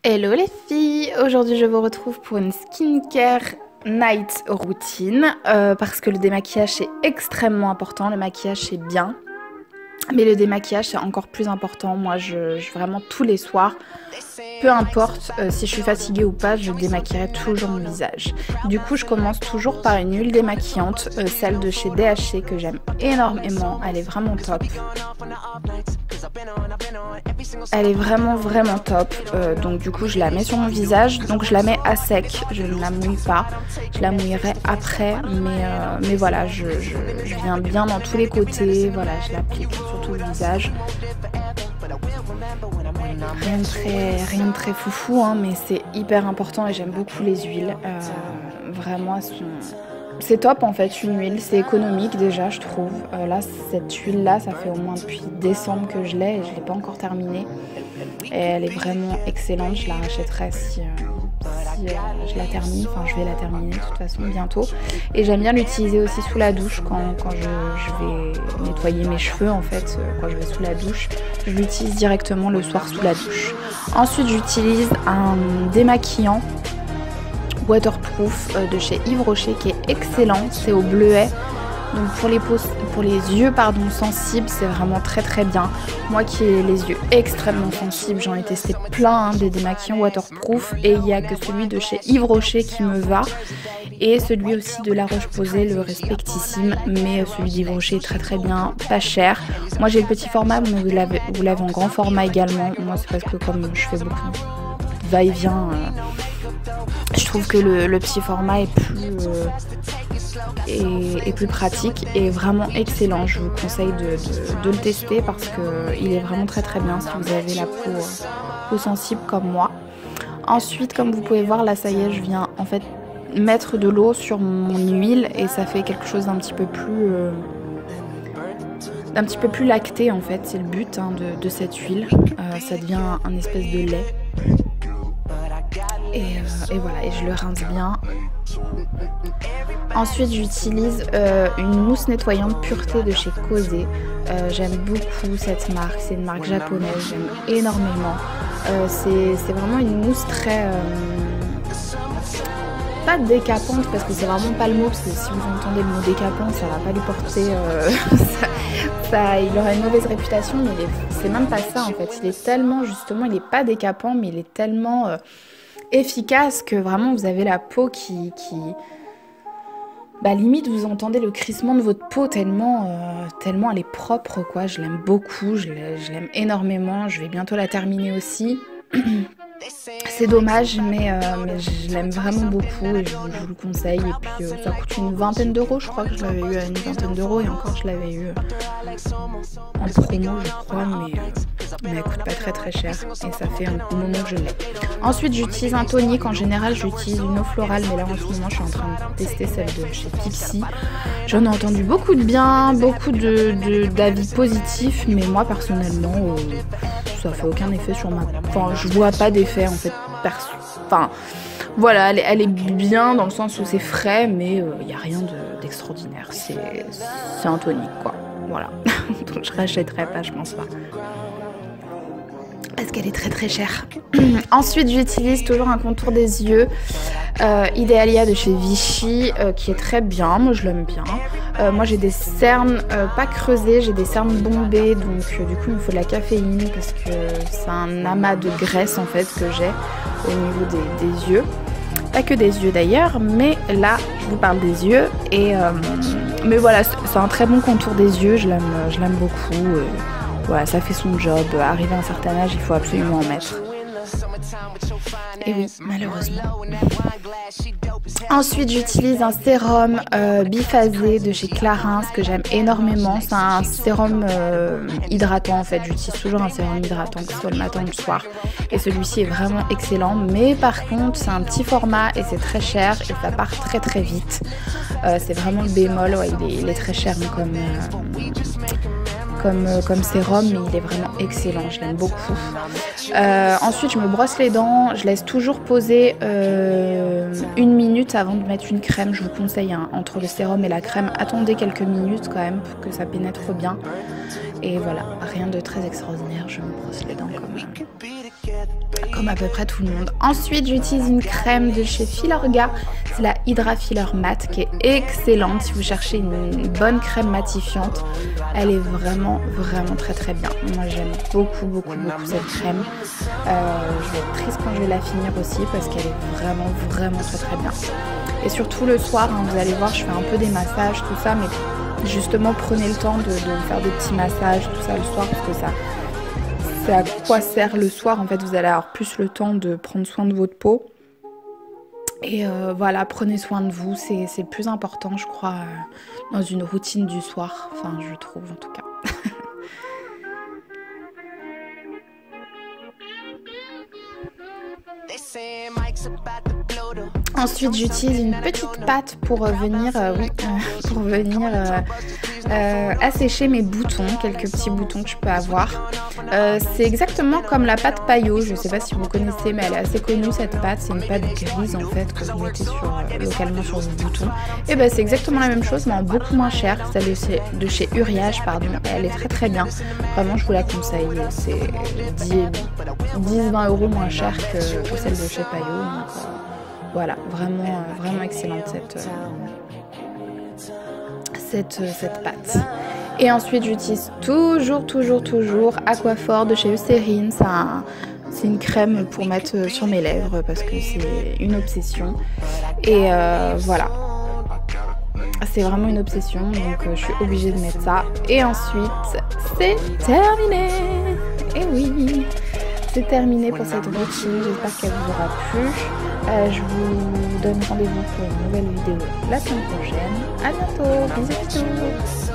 Hello les filles, aujourd'hui je vous retrouve pour une skincare night routine parce que le démaquillage c'est extrêmement important, le maquillage c'est bien, mais le démaquillage c'est encore plus important. Moi je vraiment tous les soirs, peu importe si je suis fatiguée ou pas, je démaquillerai toujours mon visage. Du coup je commence toujours par une huile démaquillante, celle de chez DHC que j'aime énormément, elle est vraiment top. Elle est vraiment top, donc du coup je la mets sur mon visage, donc je la mets à sec, je ne la mouille pas, je la mouillerai après, mais voilà, je viens bien dans tous les côtés, voilà, je l'applique sur tout le visage. Rien de très foufou, hein, mais c'est hyper important et j'aime beaucoup les huiles, vraiment elles sont... C'est top en fait, une huile, c'est économique déjà je trouve. Là, cette huile là, ça fait au moins depuis décembre que je l'ai et je ne l'ai pas encore terminée. Et elle est vraiment excellente, je la rachèterai si je la termine, enfin je vais la terminer de toute façon bientôt. Et j'aime bien l'utiliser aussi sous la douche quand je vais nettoyer mes cheveux en fait, quand je vais sous la douche. Je l'utilise directement le soir sous la douche. Ensuite j'utilise un démaquillant waterproof de chez Yves Rocher qui est excellent, c'est au bleuet. Donc pour les yeux sensibles, c'est vraiment très bien. Moi qui ai les yeux extrêmement sensibles, j'en ai testé plein des démaquillants waterproof et il n'y a que celui de chez Yves Rocher qui me va. Et celui aussi de La Roche-Posay, le Respectissime, mais celui d'Yves Rocher est très bien, pas cher. Moi j'ai le petit format, mais vous l'avez en grand format également. Moi c'est parce que comme je fais beaucoup de va-et-vient, je trouve que le petit format est plus pratique et vraiment excellent. Je vous conseille de le tester parce qu'il est vraiment très bien si vous avez la peau sensible comme moi. Ensuite, comme vous pouvez voir, là ça y est, je viens en fait mettre de l'eau sur mon huile et ça fait quelque chose d'un petit peu plus lacté en fait. C'est le but de cette huile. Ça devient un espèce de lait. Et voilà, et je le rince bien. Ensuite j'utilise une mousse nettoyante pureté de chez Causer. J'aime beaucoup cette marque, c'est une marque japonaise, j'aime énormément. C'est vraiment une mousse très... pas décapante parce que c'est vraiment pas le mot, parce que si vous entendez le mot décapant ça va pas lui porter... il aura une mauvaise réputation, mais c'est même pas ça en fait. Il est tellement, justement, il est pas décapant, mais il est tellement... efficace que vraiment vous avez la peau qui limite vous entendez le crissement de votre peau tellement elle est propre quoi. Je l'aime beaucoup, je l'aime énormément, je vais bientôt la terminer aussi. C'est dommage mais je l'aime vraiment beaucoup et je vous le conseille. Et puis ça coûte une vingtaine d'euros, je crois que je l'avais eu à une vingtaine d'euros et encore je l'avais eu en promo je crois, mais elle coûte pas très cher et ça fait un moment que je l'ai. Ensuite j'utilise un tonique, en général j'utilise une eau florale, mais là en ce moment je suis en train de tester celle de chez Pixi. J'en ai entendu beaucoup de bien, beaucoup d'avis positifs, mais moi personnellement ça fait aucun effet sur ma... Enfin je vois pas d'effet en fait enfin voilà, elle est bien dans le sens où c'est frais, mais il n'y a rien d'extraordinaire, c'est un tonique quoi, voilà. Donc je rachèterai pas, je pense pas. Parce qu'elle est très chère. Ensuite j'utilise toujours un contour des yeux Idealia de chez Vichy qui est très bien, moi je l'aime bien. Moi j'ai des cernes pas creusées, j'ai des cernes bombées, donc du coup il me faut de la caféine parce que c'est un amas de graisse en fait que j'ai au niveau des yeux. Pas que des yeux d'ailleurs, mais là je vous parle des yeux et mais voilà, c'est un très bon contour des yeux, je l'aime beaucoup. Voilà, ça fait son job. Arrivé à un certain âge, il faut absolument en mettre. Et oui, malheureusement. Ensuite, j'utilise un sérum biphasé de chez Clarins que j'aime énormément. C'est un sérum hydratant en fait. J'utilise toujours un sérum hydratant, que ce soit le matin ou le soir. Et celui-ci est vraiment excellent. Mais par contre, c'est un petit format et c'est très cher et ça part très vite. C'est vraiment le bémol. Ouais, il est très cher comme sérum, mais il est vraiment excellent, je l'aime beaucoup. Ensuite je me brosse les dents, je laisse toujours poser 1 minute avant de mettre une crème. Je vous conseille entre le sérum et la crème, attendez quelques minutes quand même pour que ça pénètre bien. Et voilà, rien de très extraordinaire, je me brosse les dents comme comme à peu près tout le monde. Ensuite, j'utilise une crème de chez Filorga, c'est la Hydra Filler Matte qui est excellente si vous cherchez une bonne crème matifiante. Elle est vraiment très très bien. Moi j'aime beaucoup cette crème. Je vais être triste quand je vais la finir aussi parce qu'elle est vraiment très bien. Et surtout le soir, hein, vous allez voir, je fais un peu des massages, tout ça, mais justement prenez le temps de faire des petits massages, tout ça le soir, parce que c'est à quoi sert le soir. En fait, vous allez avoir plus le temps de prendre soin de votre peau. Et voilà, prenez soin de vous, c'est le plus important, je crois, dans une routine du soir. Enfin, je trouve en tout cas. Ensuite, j'utilise une petite pâte pour venir, assécher mes boutons, quelques petits boutons que je peux avoir. C'est exactement comme la pâte Payot, je ne sais pas si vous connaissez, mais elle est assez connue cette pâte. C'est une pâte grise en fait que vous mettez localement sur vos boutons. Et ben c'est exactement la même chose, mais en beaucoup moins cher. Celle de chez Uriage, pardon. Elle est très bien. Vraiment, je vous la conseille. C'est 10-20 € moins cher que celle de chez Payot. Donc, voilà, vraiment excellente cette pâte. Et ensuite j'utilise toujours Aquaphor de chez Eucérine. C'est une crème pour mettre sur mes lèvres parce que c'est une obsession. Et voilà, c'est vraiment une obsession, donc je suis obligée de mettre ça. Et ensuite c'est terminé. Et oui, c'est terminé pour cette routine, j'espère qu'elle vous aura plu. Je vous donne rendez-vous pour une nouvelle vidéo la semaine prochaine. À bientôt, bisous.